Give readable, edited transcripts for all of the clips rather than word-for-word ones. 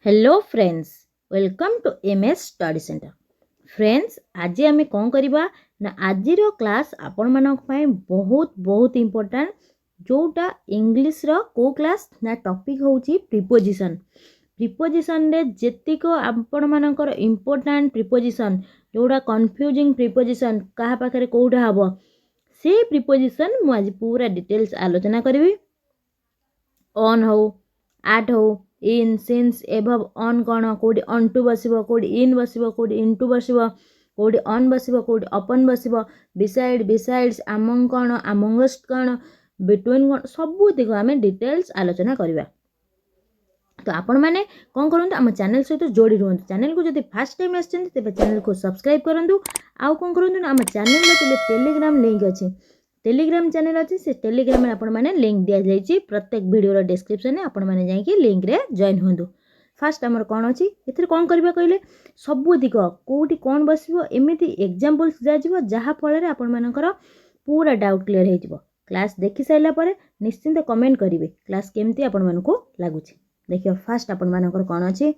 Hello friends, welcome to MS study centre. Friends, आज आम कौन करवा ना आज क्लास आपण मानक पई बहुत बहुत इम्पोर्टेंट जोटा इंग्लिश रो को क्लास ना टॉपिक होची प्रीपोजिशन। प्रीपोजिशन रे जेतिको आपण मानकर इम्पोर्टेंट प्रीपोजिशन जोटा कंफ्यूजिंग प्रीपोजिशन कहा पाखरे कोडा हबो से प्रीपोजिशन मु आज पूरा डिटेल्स आलोचना करबी। ऑन हो, एट हो, इन, सिंस, एभव, ऑन कौन कौटी ऑन टू बसब, कौटी इन बसब, कौटी इन टू बसब, कौटी ऑन बसब, कौटी अपन बसब, बिसाइड, बिसाइड्स, आमंग कौन, आमंगस्ट कौन, बिटवीन कौन, सबूतिक आम डिटेल्स आलोचना करवा। तो आपण मैंने कौन करूँ आम चैनल सहित जोड़ी रुहतु। चैनल को जब फास्ट टाइम आस चैनल को सब्सक्राइब करूँ। आउ कौन करूँ आम चैनल टेलीग्राम लिंक अच्छी, टेलीग्राम चैनल अच्छी, से टेलीग्राम में आपण मैंने लिंक दि जाइए प्रत्येक वीडियो डिस्क्रिप्शन आपण मैंने जाइए लिंक रे जॉइन हूँ। फास्ट आमर कौन अच्छी ये कौन करवा कहले सबूतिक कौटी कौन बस एमती एग्जाम्पल्स दिज्व जहाँफल आपण मानकर पूरा डाउट क्लीयर हो। क्लास देखि सारापर निश्चिंत कमेंट करेंगे क्लास केमती आपण मानक लगुच। देखिए फास्ट आपण मानकर कौन अच्छी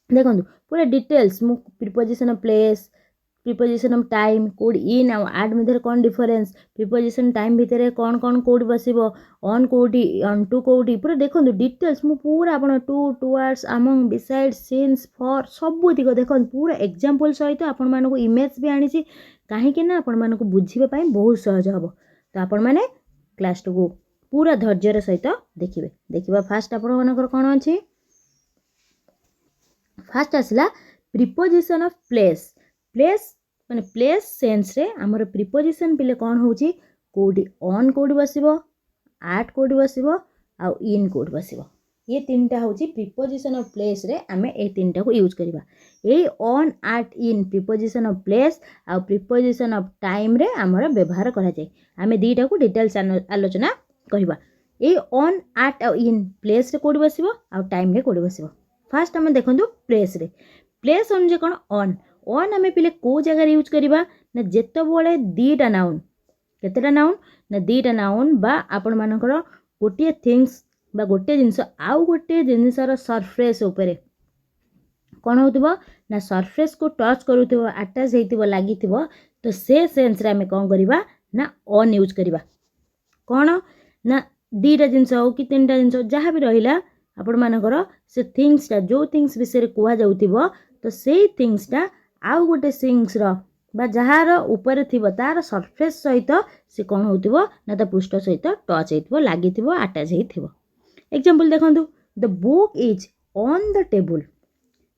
देखो पूरा डिटेल्स मु preposition of place, preposition of time, कोड इन आ एड मध्य कौन डिफरेंस, प्रीपोजिशन टाइम भितर कौन कौन कोड बसब, ऑन कोडी ऑन टू कोडी पूरा देखो डिटेल्स मु पूरा आपण to, towards, among, beside, since, for सबूतिक देखो पूरा एग्जांपल सहित आपण मानक इमेज भी आनी कहीं ना आपण मानक बुझिबा पई बहुत सहज हम। तो आपण माने क्लास को पूरा धैर्यर सहित देखिए। देखिए फास्ट आपण मानकर कौन अच्छी फास्ट आसला प्रीपोजिशन ऑफ प्लेस। प्लेस माने प्लेस सेंस रे हमर प्रीपोजिशन पिले कौन होची कोडी ऑन कोडी बसिबो, एट कोडी बसिबो आ इन कोडी बसिबो। ये तीनटा होची प्रीपोजिशन ऑफ प्लेस रे आमे ए तीनटा को यूज करबा। ए on, at, in preposition of place आ प्रीपोजिशन ऑफ टाइम रे हमर व्यवहार करा जाय। आमे दीटा को डिटेल्स आलोचना करबा। ए ऑन, एट आ इन प्लेस रे कोडी बसिबो आ टाइम रे कोडी बसिबो। फास्ट आम देखो प्लेस रे प्लेस अनुजे कौन ऑन ऑन आम पे कौ जगार यूज करवा ना जिते दीटा नाउन केतेटा नाउन ना दीटा नाउन बा आपण मानकर गोटे थिंग्स बा गोटे जिनस आउ गोटे जिनसर सरफेस उपरे कौन होतिबो ना सरफेस को टच करूथिबो अटैच हेतिबो लागिथिबो। तो से सेंस रे आम कौन करवा ना ऑन यूज करवा। कौन ना दीटा जिनस हो कि तीनटा जिनस जहाँ भी रहिला आपण मानकर से थिंग्सटा जो थिंग्स विषय कह जाउथिबो तो से थिंग्सटा आउ गोटे थिंग्स बा जहार ऊपर थिबो तार सरफेस सहित से कौन होतिबो ना ता पृष्ठ सहित टच हेतिबो लागिथिबो अटैच हेतिबो। एग्जांपल देखंतु the book is on the table.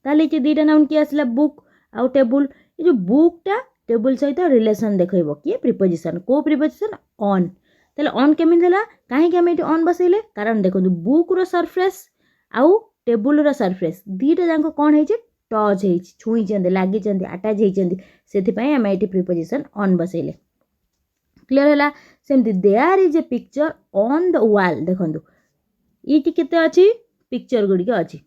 ताले जे दीटा नाउन की आसला बुक आउ टेबल। ये जो बुकटा टेबल सहित रिलेशन देखैबो कि प्रीपोजिशन को प्रीपोजिशन ऑन। ताले ऑन केमिन देला काहे कि हम एटी ऑन बसैले कारण देखंतु बुक रो सरफेस आउ टेबल रो सरफेस दीटा जांको कौन हेछि टच हेछि छुई चंदे लागी चंदे अटैच हेइ चंदे सेति पई हम एटी प्रीपोजिशन ऑन बसैले। क्लियर होला। सेमति there is a picture on the wall. देखंतु इटी केते अछि पिक्चर गुडी के अछि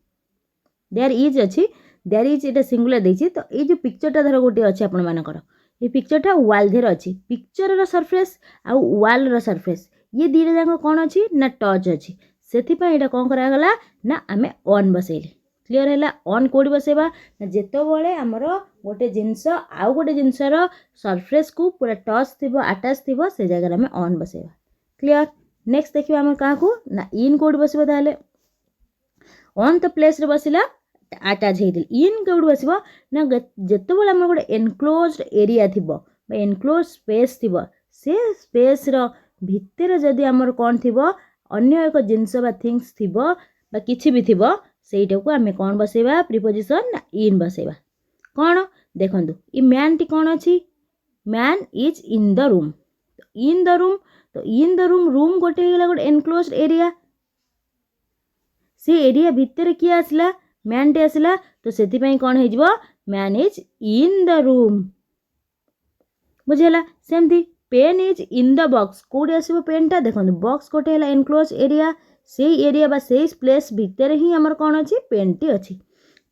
देयर इज अछि देयर इज एटा सिंगुलर देछि। तो ए जो पिक्चरटा धर गोटे अछि आपण मानकर ये पिक्चरटा वॉल धेर अछि पिक्चर रो सरफेस आ वॉल रो सरफेस ये दीटा जांको कौन अछि ना टच अछि सेति पई एटा कौन करा गला ना आमे ऑन बसैले। क्लियर है। ऑन कोडी बसेबा ना जेतो बळे हमर गोटे जिंस आउ गोटे जिंसर सरफेस को पूरा टच थिबो अटैच थिबो से जगह में ऑन बसेबा। क्लियर। नेक्स्ट देखिबा हम काहा को ना इन कोडी बसेबा। ताले ऑन तो प्लेस रे बसिला अटैच हेदिल इन कोडी बसेबा ना जेतो बळे हमर गोटे एनक्लोज्ड एरिया थिबो बा एनक्लोज स्पेस थिबो से स्पेस रो भितर जदी हमर कोन थिबो अन्य एक जिंस बा थिंग्स थिबो बा किछि भी थिबो सेटा को आमे कौन बसेबा प्रीपोजिशन ना इन बसेबा। कौन देखंतु ई मैन टी कौन अछि man is in the room. In the room तो इन द रूम रूम गोटे हेला गोटे एनक्लोज्ड एरिया से एरिया भितर किए आसला मैन टे आसला तो सेति पई कौन हे जिवो man is in the room. बुझेला। सेमथि pen is in the box कोडी आसीबो पेनटा देखंतु बॉक्स गोटे हेला एनक्लोज एरिया से एरिया बा से प्लेस भितर ही हमर कौन अछि पेन टी अछि।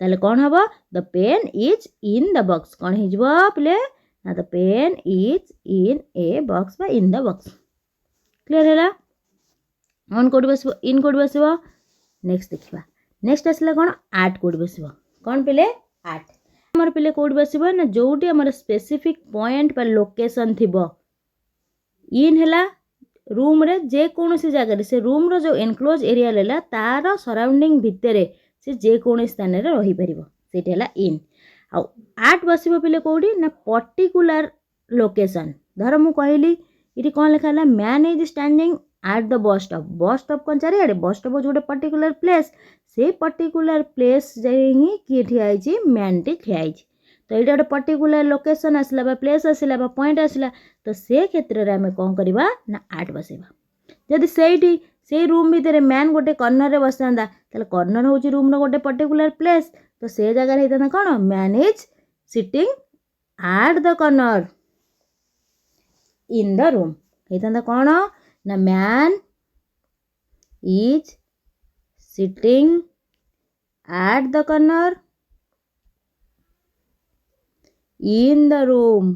ताले कौन हबो the pen is in the box कौन हे जिवो प्ले ना the pen is in a box बा इन द बॉक्स। क्लियर हैला। ऑन कोडी बसबो इन कोडी बसबो। नेक्स्ट देखिबा नेक्स्ट आसला कौन आट कोड बसब कौन पिले आट आमर पिले कोड बसब ना जोटी आमर स्पेसिफिक पॉइंट पर लोकेशन थिबो इन हैला रूम रे जे कोनोसी जगह से रूम रो जो एनक्लोज एरिया लेला तार सराउंडिंग भितरे से जे कोनोसी स्थान रे रही परिबो सेटा हैला इन आ आट बसब पिले कोडी ना पर्टिकुलर लोकेशन धर मु कहली इटी कौन लिखा है man is standing at the bus stop कौन चारिड़े बस स्टॉप हूँ गोटे पर्टिकुलर प्लेस से पर्टिकुलर प्लेस ही किए ठिया मैन टी ठिया तो ये गोटे पर्टिकुलर लोकेशन आसला बा प्लेस आसला बा पॉइंट आसला तो से क्षेत्र में आम कौन करवा ना आट बसैबा जदि से रूम भितर मैन गोटे कर्नर रे बस था कर्नर हूँ रूम रो गोटे पर्टिकुलर प्लेस तो से जगह होता कौन man is sitting at the corner in the room होता कौन ना man is sitting at the corner in the room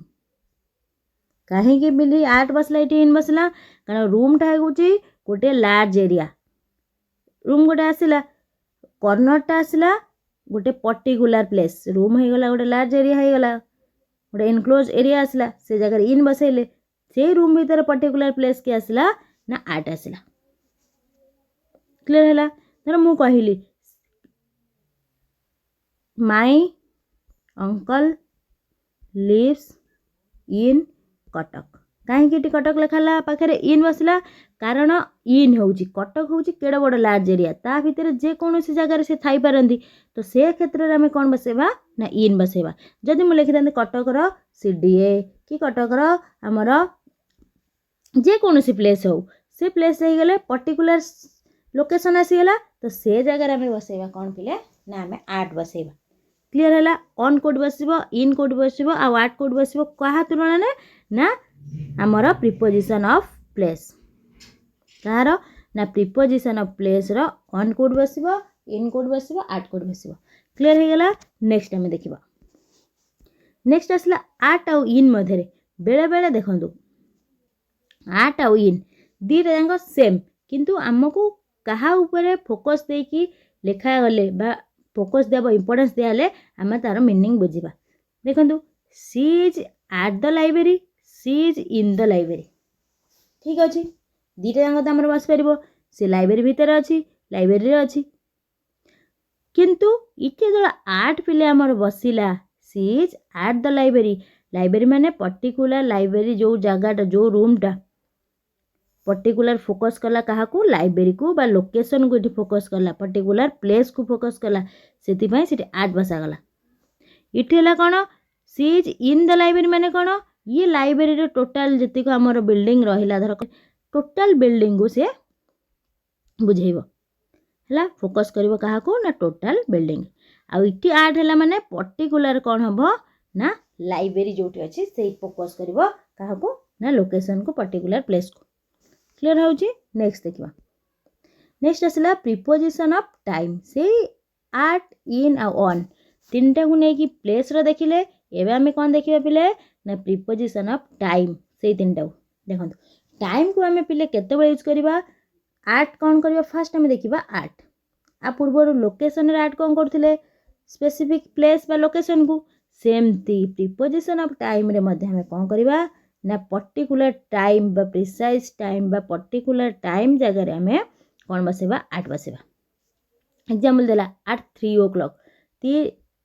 कहीं मिली आट बसला ये इन बसला कारण रूम टा हूँ गोटे लार्ज एरिया रूम गोटे आसला कर्नर टा आसला गोटे पर्टिकुलर प्लेस रूम हो गला गोटे लार्ज एरिया हो गला गोटे एनक्लोज एरिया आसला से जगह इन बसैले से रूम भीतर पर्टिकुलर प्लेस के आसला ना आट आसला क्लियर है धर मु कहली my uncle lives in Cuttack कहीं कटक लिखाला पाखे इन बसला कारण इन हूँ कटक हूँ केड़ बड़ लार्ज एरिया ता भितर जेकोसी जगार से थी पारती तो से क्षेत्र में आम कौन बसैबा ना इन बसैबा जदि मुझे लिखिथा कटकर सीडीए कि कटकर आमर जेकोसी प्लेस हो से प्लेस हो गले पर्टिकुलर लोकेशन आसीगला तो से जगह आम बसैबा कौन पिले ना आम आट बसैबा क्लियर है ऑन कोड बसब इन कोड बसब आट कोड बसब क्या तुलन ना आमर प्रिपोजिशन ऑफ प्लेस कहार ना प्रिपोजिशन ऑफ प्लेस रो ऑन कोड बसब इन कोड बसब आट कोड बसब क्लियर हो गला नेक्स्ट आम देखा नेक्स्ट आसला आट आउ इन मध्य बेले बेले देखु आट आउ इन दीटा जाक सेम किंतु आमको कहा ऊपर फोकस देकी लेखा गले बा फोकस देव इम्पोर्टेंस दियाले आम तार मीनिंग बुझा देखु she is at the library she is in the library ठीक अच्छे दीटा जाक तो आम बस पार सी लाइब्रेरी भितर अच्छी लाइब्रेरी अच्छी किंतु इटे जो आट पिले आमर बसला she is at the library library माने पर्टिकुलर लाइब्रेरी जो जगह जो रूमटा पर्टिकुलर फोकस कला क्या लाइब्रेरी को बा लोकेशन को फोकस कला पर्टिकुलर प्लेस को फोकस कला से आट बसागला इटे कौन सी इज इन द लाइब्रेरी माने कौन ये लाइब्रेरी टोटाल जी आमर बिल्डिंग रहा धर टोटाल बिल्डिंग को सी बुझेब है फोकस कर क्या ना टोटाल बिल्डिंग आईटी आट है माने पर्टिकुलर कौन हम ना लाइब्रेरी जो अच्छी से फोकस कर क्या ना लोकेशन को पर्टिकुलर प्लेस को क्लियर हो नेक्स्ट देखा नेक्स्ट आसला प्रिपोजिशन ऑफ टाइम से आट इन आ ऑन तीन टा को लेकिन प्लेस रो देखिले एबे आमे कौन देखिबा पिले ना प्रिपोजिशन ऑफ टाइम से तीन टा देखो टाइम को आमे पिले केते बेले यूज करबा आट कौन करबा फर्स्ट आमे देखिबा आट आ पूर्व लोकेशन रे आट कौन करथिले स्पेसिफिक प्लेस बा लोकेशन को सेमती प्रिपोजिशन ऑफ टाइम रे मध्ये आमे कौन करबा ना पर्टिकुलर टाइम बा प्रिसाइज टाइम बा पर्टिकुलर टाइम जगह रे आमे कौन बसेबा आट बसेबा एग्जांपल देला आट 3 o'clock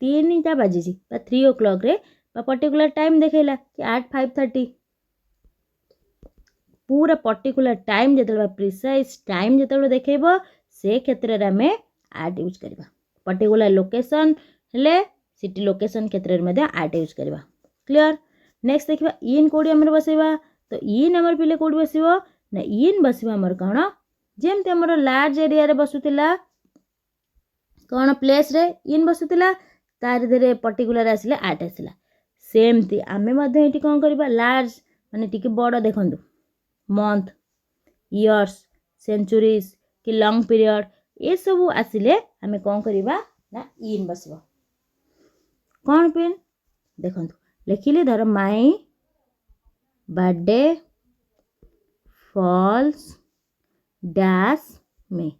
तीन टा बाजी 3 o'clock रे पर्टिकुलर टाइम देखेला कि आट 5:30 पूरा पर्टिकुलर टाइम जो प्रिसाइज टाइम जो देखेब से क्षेत्र में आम आट यूज करवा पर्टिकुलर लोकेशन हेले सिटी लोकेशन क्षेत्र में आट यूज करवा क्लियर नेक्स्ट देखा इन कौड़ी आम बसैबा तो इन आमर पिले कौड़ी बस ना इन बस आमर कौन जमती आम लार्ज एरिया रे बसुला कौन प्लेस रे इन बसुला तार धीरे पर्टिकुलर आसिले आट आसला सेमती आमे ये कौन करवा लार्ज माने टिके बड़ देखु मंथ इयर्स सेंचुरीज कि लॉन्ग पीरियड ये सब आसिले आमे कौन करवा ना इन बस कौन पेन देखु लिखिले धर माई बर्थडे फॉल्स डैश में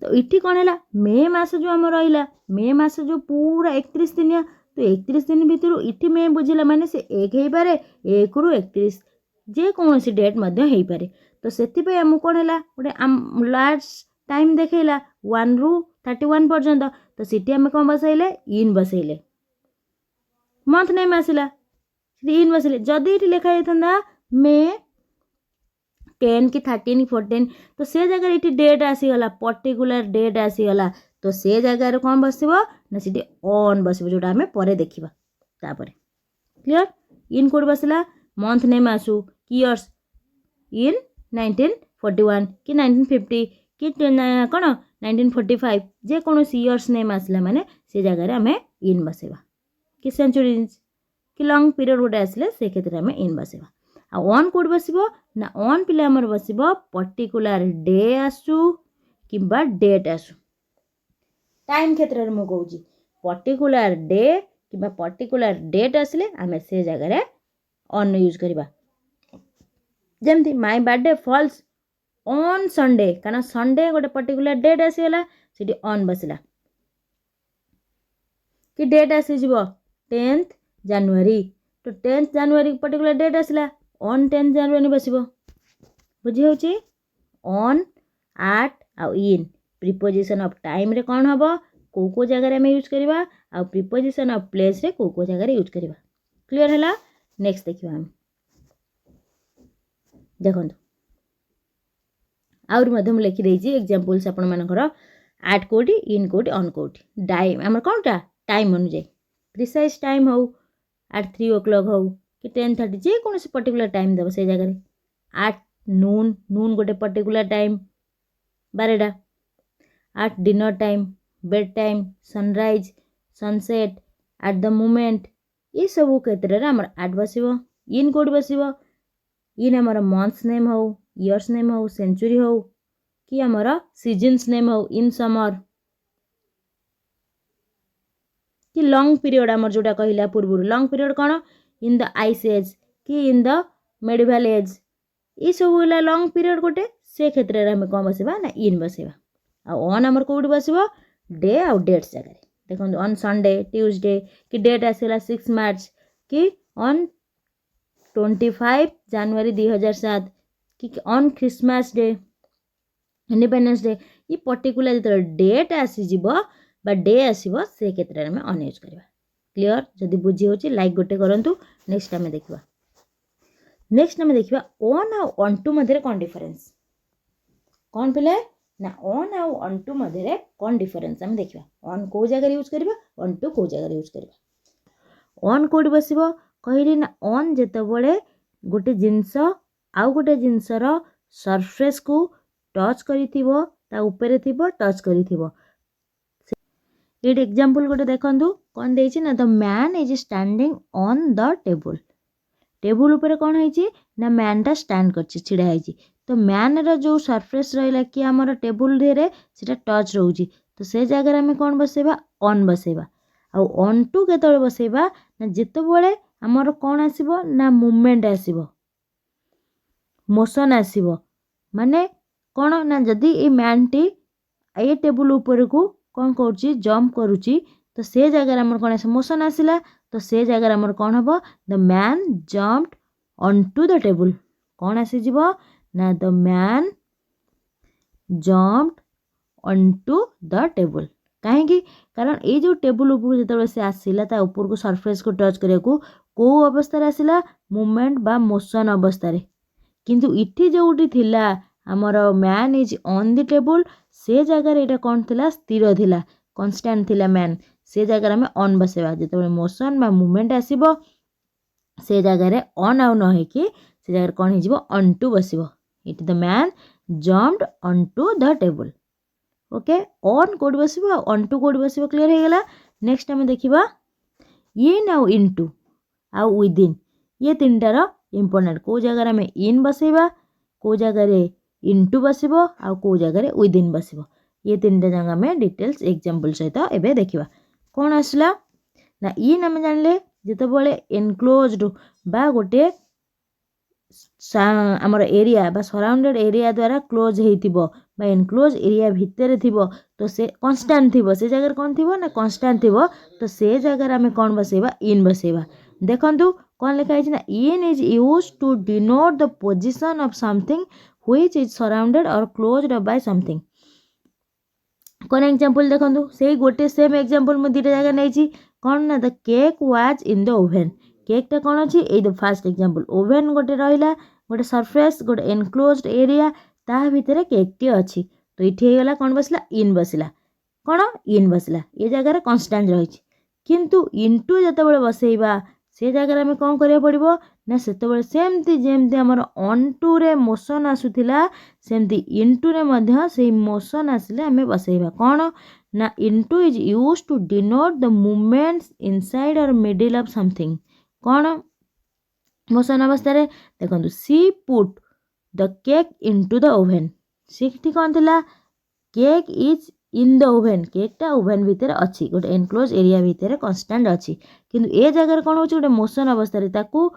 तो इटी कौन है मे मास जो आम रहा मे मास जो पूरा 31 दिनिया तो 31 दिन भितर इटी मे बुझिला माने से 1 हो पारे 1 रु 31 जे कौन सी डेट हो पारे तो से आम कौन है गोटे लास्ट टाइम देखला 1 रु 31 पर्यंत तो सीटी आम कौन बसैले इन बसैले मंथ नेम आसला इन बसैले जदि ये लिखा जाता मे 10 कि 13 कि 14 तो से जगह ये डेट आसीगला पर्टिकुलर डेट आसीगला तो से जगह कौन बसब ना सीटी ऑन बसब जोटा आम पर देखा तापर क्लियर इन कोड बसला मंथ नेम आसू कि इयर्स इन 1941 कि 1950 कि कौन 1945 जे कौन इयर्स नेम आसला माने से जगह आम इन बसवा कि सेंचुरीज कि लंग पीरियड गोटे आसले से क्षेत्र में इन बसवा आ ऑन कोड बसबो ना ऑन पिले हमर बसबो पर्टिकुलर डे आसू किबा डेट आसू टाइम क्षेत्र में मु कहूची पर्टिकुलर डे किबा पर्टिकुलर डेट आसले आमे से जगह रे ऑन यूज करबा जेमती my birthday falls on Sunday कारण संडे गोटे पर्टिकुलर डेट आसीगला सीटी ऑन बसला कि डेट आसी जीवो 10th जनवरी तो 10th जनवरी पर्टिकुलर डेट आसला ऑन 10th जनवरी बसबो बुझी होची ऑन एट आ इन प्रीपोजिशन ऑफ टाइम रे कौन हबो को जगह रे हम यूज करबा आ प्रीपोजिशन ऑफ प्लेस रे को जगह रे यूज करबा क्लियर हैला नेक्स्ट देखिबा हम देखंतु आउर मध्यम लिखि देछि एग्जांपल्स आपण मानकर एट कोडी इन कोडी ऑन कोडी टाइम हमर कोनटा टाइम अनुଯାୟୀ प्रिसाइज टाइम हो एट 3 o'clock हो कि 10:30 जे कौन से पर्टिकुलर टाइम देव से जगह एट नून नून गोटे पर्टिकुलर टाइम 12टा at dinner time bed time sunrise sunset at the moment ये सब क्षेत्र में आमर एट बसब इन कोड बसब इन आमर मंथ्स नेम हो इयर्स नेम हो सेंचुरी हो कि आमर सीजन्स नेम हो इन समर कि लंग पीरियड आमर जोटा कहला पूर्व लंग पीरियड कौन इन द आइस एज कि इन द मेडिवल एज ये सब है लंग पीरियड गोटे से क्षेत्र में आम कौन बसवा ना इन बसवा आन आमर कौट बसब डे आउ डेट्स जगह देखो ऑन संडे ट्यूसडे कि डेट आसला 6 मार्च कि ऑन 25 जनवरी 2007 कि on Christmas day independence day ये पर्टिकुलर जो डेट आसीज डे आसब से क्षेत्र में ऑन यूज करवा क्लियर जदि बुझी होची लाइक गोटे करंतु नेक्स्ट आम देखा नेक्स्ट आम देखा ऑन आउ ऑन टू मध्य कौन डिफरेंस कौन पिले ना ऑन आउ ऑन टू मध्य कौन डिफरेंस आम देखा ऑन को जगह यूज करवा ऑन टू को जगह यूज करवा ऑन कोड बसब कहली ना ऑन जेतबले गोटे जिनस आउ गोटे जिनसर सरफेस को टच करिथिबो ता ऊपर थिबो टच करिथिबो ये एग्जांपल गोटे देखंतु कौन देछि ना the man is standing on the table table ऊपर कौन है ना मैन टा स्टैंड करछि छिड़ा है तो मैन रो जो सरफेस रहिला कि हमर टेबल रे सेटा टच रहउछि तो से जगह में कौन बसेबा ऑन बसेबा आ ऑन टू केतबे बसेबा ना जेतबेले हमर कौन आसीबो ना मूवमेंट आसीबो मोशन आसीबो माने कौन ना जदि a man T A table ऊपर को कौन करुच्ची जंप करुच्ची तो से जगह आमर कौन आस मोशन आसला तो से जगह आमर कौन हम the man jumped on to the table कौन आसीज ना the man jumped on to the table कहीं कारण ये जो टेबल ऊपर जो से आसला ता ऊपर को सरफेस को टच करने को अवस्था आसला मूवमेंट बा मोशन अवस्था किंतु इठी जोटी थिला आमर man is on the table से जगह यहाँ कौन थिला स्थिर थिला कन्स्टांट थिला मैन से जगह आम ऑन बसेबा जो मोशन बा मूवमेंट आसीबो से जगह ऑन आउ न होइकी से जगह कौन हो ऑन टू बसिबो it the man jumped on to the table okay on कोड बसिबो ऑन टू कोड बसिबो क्लियर हो गला नेक्स्ट आम देखिबा इन आउ इनटू आउ विदिन ये तीनटार इंपोर्टेंट को जगह आम इन बसेबा को जगह इनटू बसिबो आ को जगह विदिन बसिबो ये तीनटा जगह में डिटेल्स एग्जांपल सहित एबे देखिबा कौन आसला ना इन आम जानले जेतबेले एनक्लोज्ड बा गोटे आमर एरिया बा सराउंडेड एरिया द्वारा क्लोज हेतिबो बा एनक्लोज एरिया भितर थिबो तो से कांस्टेंट थिबो से जगह कौन थिबो ना कांस्टेंट थिबो तो से जगह आमे कौन बसेबा इन बसेबा देखंतु कौन लिखा है ना in is used to denote the position of something which is surrounded और क्लोज्ड बाय समथिंग कौन एग्जांपल देखंतु से गोटे सेम एग्जांपल मु दुटा जगह नै कौन ना the cake was in the oven cake टा कौन अछि ए द फर्स्ट एग्जांपल ओवन गोटे रहिला गोटे सरफेस गोटे एनक्लोज्ड एरिया ता भितर केक टी अछि तो इठी गला कौन बसला इन बसला कौन इन बसला ये जगह कांस्टेंट रही किंतु इनटू जतबेले बसेइबा से जगह आम कौन करिया पड़िबो ना सेतबेले सेमती जेमती हमर ऑनटू रे मोशन आसुथिला सेमती इनटू रे मध्य से मोशन आसले आमे बसेइबा कौन ना into is used to denote the movements inside और मिडिल ऑफ समथिंग कौन मोशन अवस्था रे देखंतु she put the cake into the oven सीठी कौन थिला cake is in the oven केकटा ओवन भितर अच्छी गोटे एनक्लोज एरिया भितर कांस्टेंट अच्छी किंतु ए जगह कौन होची गोटे मोशन अवस्था रे ताकू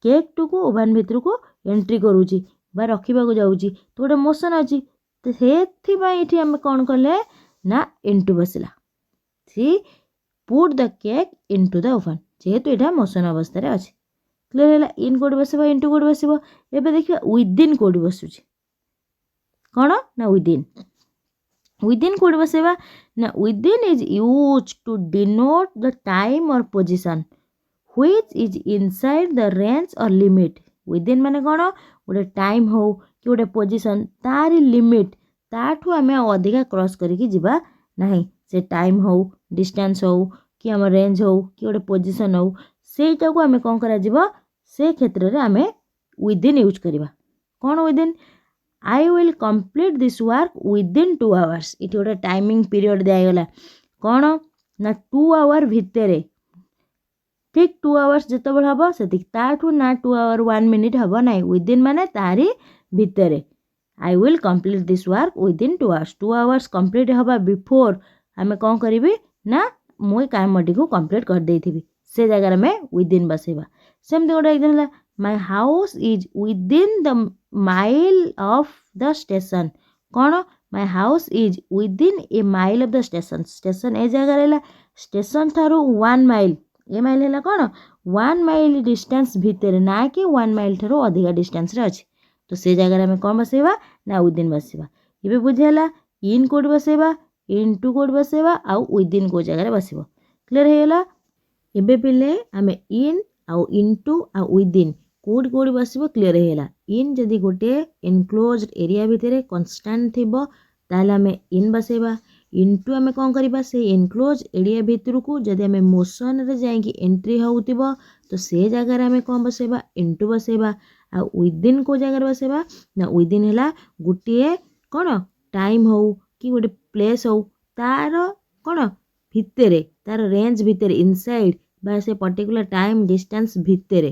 केक टू को ओवन भितर को एंट्री करूची बा रखिबा को जाउची तो गोटे मोशन अच्छी तो सेथि पई इठी हम कौन करले ना इनटू बसला she put the cake into the oven जेहेतु एटा मोशन अवस्था रे अच्छी क्लियर हैला इन कोड बसबो इनटू कोड बसबो एबे देखिबा विदिन कोड बसुची कौन ना विदिन कोड बसेबा ना within is used to denote the time और position which is inside the range और लिमिट विदिन माने कौन गोटे टाइम हो कि गोटे पोजीशन तारी लिमिट ताठू आमे अधिका क्रॉस करिकी जिबा नाही से टाइम हो डिस्टेंस हो कि हम रेंज हो कि गोटे पोजीशन हो सेटा को आमे कौन करा जिबा से क्षेत्र रे आमे विदिन यूज करिबा कौन within I will complete this work within 2 hours it गोटे टाइमिंग पीरियड दिगला कौन ना 2 आवर भितर ठीक 2 आवर्स जितेबाला हम से ताठू ना 2 आवर 1 मिनिट हम ना विदिन माने तारी भितर I will complete this work within 2 hours 2 hours complete हवा बिफोर आमे कौन करी ना मुई कामटी को कंप्लीट कर देथिबी से जगह में विदिन बसेबा सेमती गोटे example my house is within the mile of the station कौन my house is within a mile of the station station ए जगह रहला स्टेशन थारू 1 माइल ए माइल हैला कौन 1 माइल डिस्टेंस भितर ना कि 1 माइल थारू अधिका डिस्टेंस रे अछि तो से जगह में कौन बसेबा ना विदिन बसेबा एबे बुझेला इन कोड बसेबा इनटू कोड बसेबा आ विदिन को जगह बसेबा क्लियर हैला एबे पिले आमे इन आ इनटू आ विदिन कोड कोड बसबो क्लियर हैला इन जदी गोटे एनक्लोज्ड एरिया भितर कांस्टेंट थिबो ताले आमे इन बसेबा इनटू आमे कोन करबा से एनक्लोज एरिया भितर को जदी आमे मोशन रे जाई कि एंट्री होउतिबो तो से जगह रे आमे कोन बसेबा इनटू बसेबा आ विदिन को जगह बसेबा ना विदिन हैला गुटिए कोन टाइम हो कि गोटे प्लेस हो तार कोन भितर तार रेंज भितर इनसाइड बा से पर्टिकुलर टाइम डिस्टेंस भितर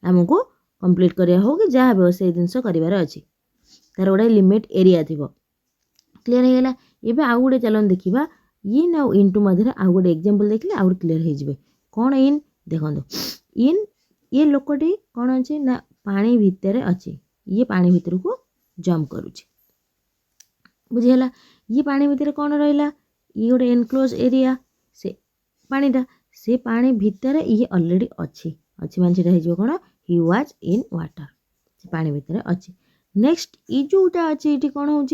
हमको कंप्लीट करिया हो कि जहाँ भी से जिनस करिवार अछि तार गोटे लिमिट एरिया थिबो क्लियर हैला एबे आ गोटे चलन देखिबा इन आ इनटू मधरे आ गोटे एग्जांपल देखले आ क्लियर हो जिवे कोन इन देखंदो इन ये लोकटी कोन अछि ना पानी भितर अछि ये पानी भितर को जंप करूछि बुझिहला ये पानी भितर कोन रहिला ये गोटे एनक्लोज एरिया से पानीटा से पानी भितर ये ऑलरेडी अच्छी मान से हो कौन ही वाज इन वाटर से पानी भितर अच्छी नेक्स्ट ई जोटा अच्छी ये कौन हो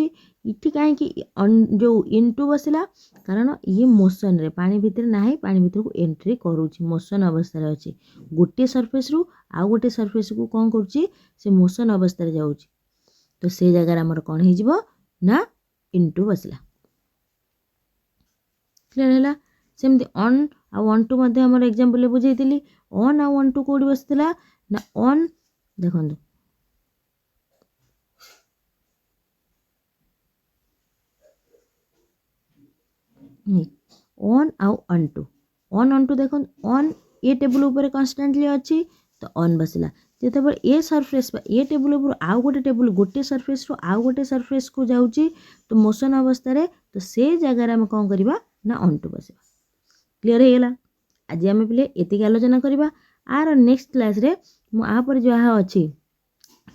कहीं जो इनटू बसला कारण ये मोशन रे पानी भितर ना पानी भितर को एंट्री करूची मोशन अवस्था अच्छी गोटे सरफेस रु आउ गोटे सरफेस को कौन करुची से मोशन अवस्था जाऊँगी तो से जगह आमर कौन हो ना इनटू बसला क्लियर हैला सेमती ऑन आ वन टू मध्य हमर एग्जांपल बुझेइतिली ऑन आ वन टू कोडी बसतिला ना ऑन देखंतु ऑन आ ऑन टू देखो ऑन ए टेबल ऊपर कांस्टेंटली अछि तो ऑन बसला जेतेबे ए सरफेस बा ए टेबल ऊपर आ गोटे सरफेस रो आ गोटे सरफेस को जाउची तो मोशन अवस्था रे तो से जगह रे हम कोन करबा ना ऑन टू बसबा क्लियर हैला आज आम पे एति आलोचना करवा आर नेक्स्ट क्लास रे मु आ पर जहाँ अच्छी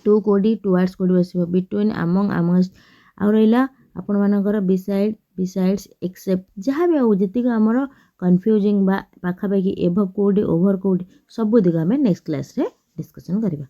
टू कोडी टुवर्ड्स कोडी बस बिटवीन अमंग अमंगस्ट आ रहा ଆପଣମାନଙ୍କର ବିସାଇଡ୍ସ ଏକ୍ସେପ୍ଟ ଯାହା ବି ହଉ ଯେତିକି ଆମର କନଫ୍ୟୁଜିଂ ବା ପାଖାପାଖି ଏଭବ୍ କୋଉଠି ଓଭର୍ କୋଉଠି ସବୁ ଦିଗ ଆମେ ନେକ୍ସଟ କ୍ଲାସ୍ରେ ଡିସ୍କସନ୍ କରିବା।